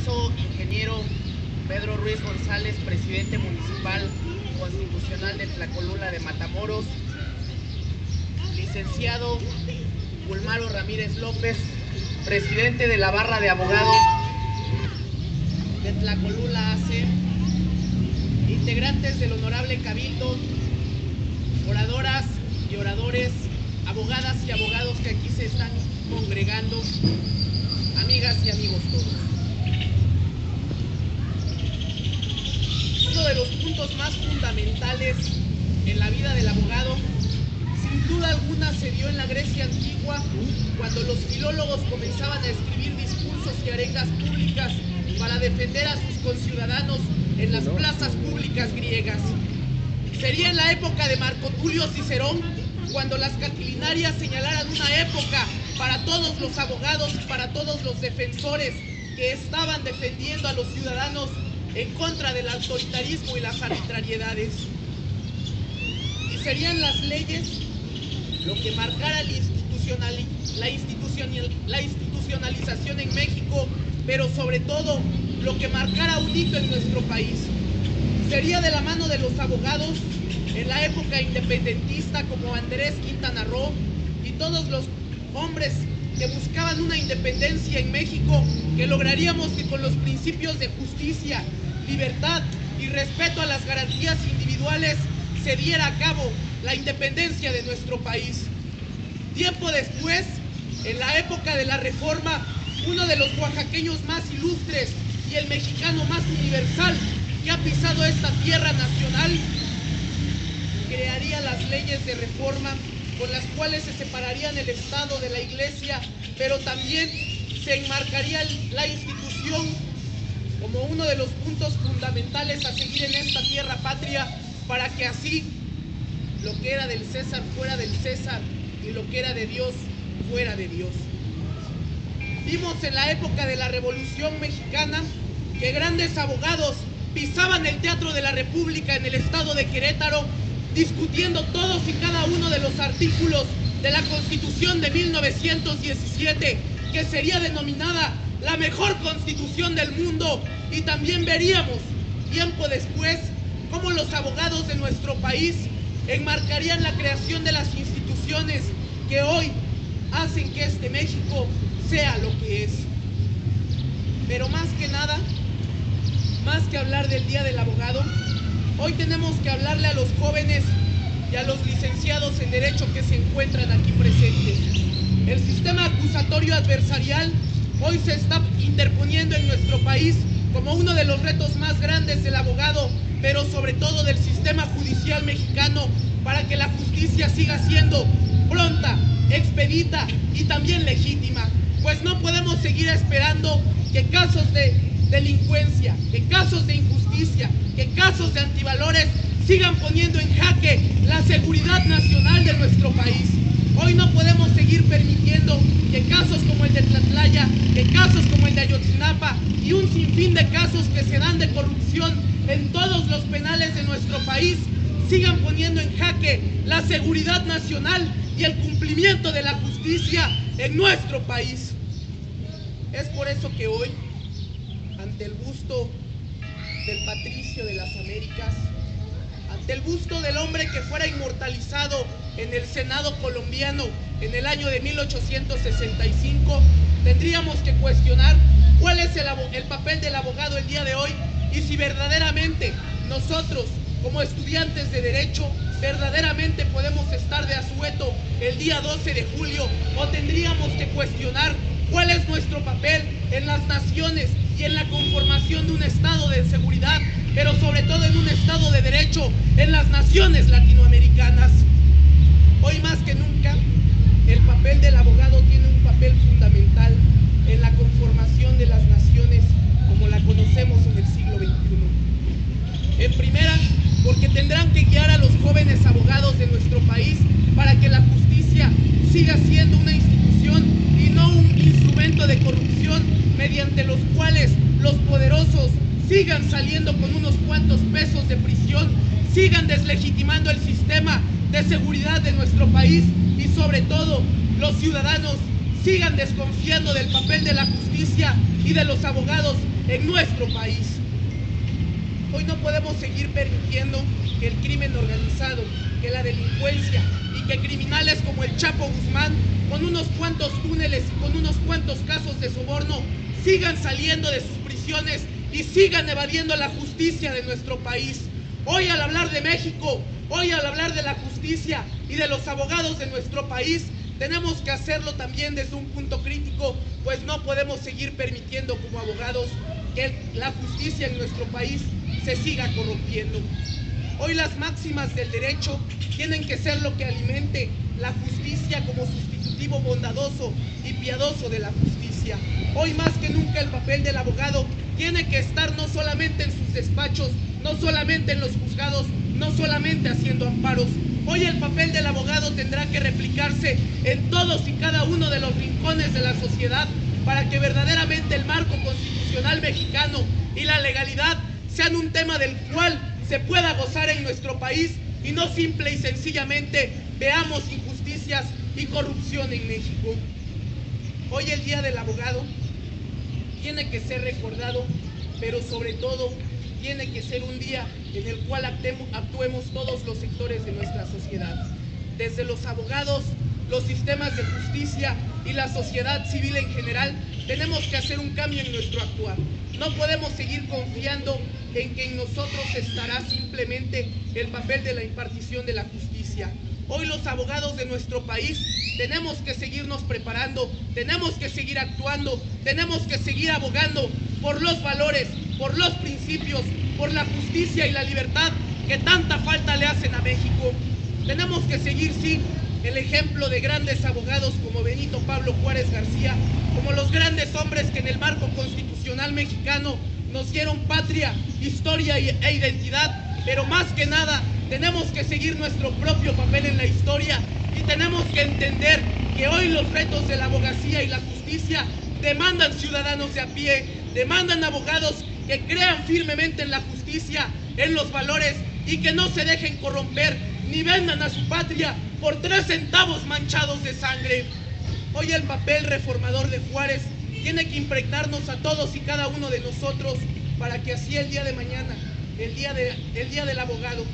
caso, ingeniero Pedro Ruiz González, presidente municipal constitucional de Tlacolula de Matamoros, licenciado Gulmaro Ramírez López, presidente de la barra de abogados de Tlacolula AC, integrantes del honorable cabildo, oradoras y oradores, abogadas y abogados que aquí se están congregando, amigas y amigos todos. Uno de los puntos más fundamentales en la vida del abogado, sin duda alguna, se dio en la Grecia antigua, cuando los filólogos comenzaban a escribir discursos y arengas públicas para defender a sus conciudadanos en las plazas públicas griegas. Sería en la época de Marco Tulio Cicerón cuando las catilinarias señalaran una época para todos los abogados y para todos los defensores que estaban defendiendo a los ciudadanos en contra del autoritarismo y las arbitrariedades. Y serían las leyes lo que marcara la institucionalización en México, pero sobre todo lo que marcara un hito en nuestro país. Sería de la mano de los abogados en la época independentista como Andrés Quintana Roo y todos los hombres que buscaban una independencia en México, que lograríamos que con los principios de justicia, libertad y respeto a las garantías individuales se diera a cabo la independencia de nuestro país. Tiempo después, en la época de la Reforma, uno de los oaxaqueños más ilustres y el mexicano más universal que ha pisado esta tierra nacional, crearía las leyes de reforma con las cuales se separarían el Estado de la Iglesia, pero también se enmarcaría la institución como uno de los puntos fundamentales a seguir en esta tierra patria, para que así lo que era del César fuera del César y lo que era de Dios fuera de Dios. Vimos en la época de la Revolución Mexicana que grandes abogados pisaban el Teatro de la República en el estado de Querétaro, discutiendo todos y cada uno de los artículos de la Constitución de 1917, que sería denominada la mejor constitución del mundo. Y también veríamos, tiempo después, cómo los abogados de nuestro país enmarcarían la creación de las instituciones que hoy hacen que este México sea lo que es. Pero más que nada, más que hablar del Día del Abogado, hoy tenemos que hablarle a los jóvenes y a los licenciados en Derecho que se encuentran aquí presentes. El sistema acusatorio adversarial hoy se está interponiendo en nuestro país como uno de los retos más grandes del abogado, pero sobre todo del sistema judicial mexicano, para que la justicia siga siendo pronta, expedita y también legítima. Pues no podemos seguir esperando que casos de delincuencia, que casos de injusticia, que casos de antivalores sigan poniendo en jaque la seguridad nacional de nuestro país. Hoy no podemos seguir permitiendo que casos como el de Tlatlaya, que casos como el de Ayotzinapa y un sinfín de casos que se dan de corrupción en todos los penales de nuestro país sigan poniendo en jaque la seguridad nacional y el cumplimiento de la justicia en nuestro país. Es por eso que hoy, ante el busto del patricio de las Américas, ante el busto del hombre que fuera inmortalizado en el Senado colombiano en el año de 1865, tendríamos que cuestionar cuál es el papel del abogado el día de hoy, y si verdaderamente nosotros, como estudiantes de Derecho, verdaderamente podemos estar de asueto el día 12 de julio, o tendríamos que cuestionar cuál es nuestro papel en las naciones y en la conformación de un estado de seguridad, pero sobre todo en un estado de derecho en las naciones latinoamericanas. Hoy más que nunca, el papel del abogado tiene un papel fundamental en la conformación de las naciones como la conocemos en el siglo XXI. En primera, porque tendrán que guiar a los jóvenes abogados de nuestro país para que la justicia siga siendo una institución y no un instrumento de corrupción mediante los cuales los poderosos sigan saliendo con unos cuantos pesos de prisión, sigan deslegitimando el sistema de seguridad de nuestro país y sobre todo los ciudadanos sigan desconfiando del papel de la justicia y de los abogados en nuestro país. Hoy no podemos seguir permitiendo que el crimen organizado, que la delincuencia y que criminales como el Chapo Guzmán, con unos cuantos túneles y con unos cuantos casos de soborno, sigan saliendo de sus prisiones y sigan evadiendo la justicia de nuestro país. Hoy, al hablar de México, hoy al hablar de la justicia y de los abogados de nuestro país, tenemos que hacerlo también desde un punto crítico, pues no podemos seguir permitiendo como abogados que la justicia en nuestro país se siga corrompiendo. Hoy las máximas del derecho tienen que ser lo que alimente la justicia como sustitutivo bondadoso y piadoso de la justicia. Hoy más que nunca el papel del abogado tiene que estar no solamente en sus despachos, no solamente en los juzgados, no solamente haciendo amparos. Hoy el papel del abogado tendrá que replicarse en todos y cada uno de los rincones de la sociedad para que verdaderamente el marco constitucional mexicano y la legalidad sean un tema del cual se pueda gozar en nuestro país y no simple y sencillamente veamos injusticias y corrupción en México. Hoy el Día del Abogado tiene que ser recordado, pero sobre todo tiene que ser un día en el cual actuemos todos los sectores de nuestra sociedad, desde los abogados, los sistemas de justicia y la sociedad civil en general. Tenemos que hacer un cambio en nuestro actuar. No podemos seguir confiando en que en nosotros estará simplemente el papel de la impartición de la justicia. Hoy los abogados de nuestro país tenemos que seguirnos preparando, tenemos que seguir actuando, tenemos que seguir abogando por los valores, por los principios, por la justicia y la libertad que tanta falta le hacen a México. Tenemos que seguir, sí, el ejemplo de grandes abogados como Benito Pablo Juárez García, como los grandes hombres que en el marco constitucional mexicano nos dieron patria, historia e identidad, pero más que nada tenemos que seguir nuestro propio papel en la historia y tenemos que entender que hoy los retos de la abogacía y la justicia demandan ciudadanos de a pie, demandan abogados que crean firmemente en la justicia, en los valores y que no se dejen corromper ni vendan a su patria por 3 centavos manchados de sangre. Hoy el papel reformador de Juárez tiene que impregnarnos a todos y cada uno de nosotros para que así el día de mañana, el día del abogado,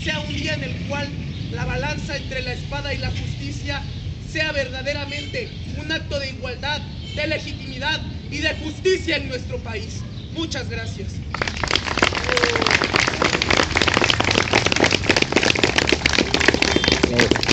sea un día en el cual la balanza entre la espada y la justicia sea verdaderamente un acto de igualdad, de legitimidad y de justicia en nuestro país. Muchas gracias. Claro.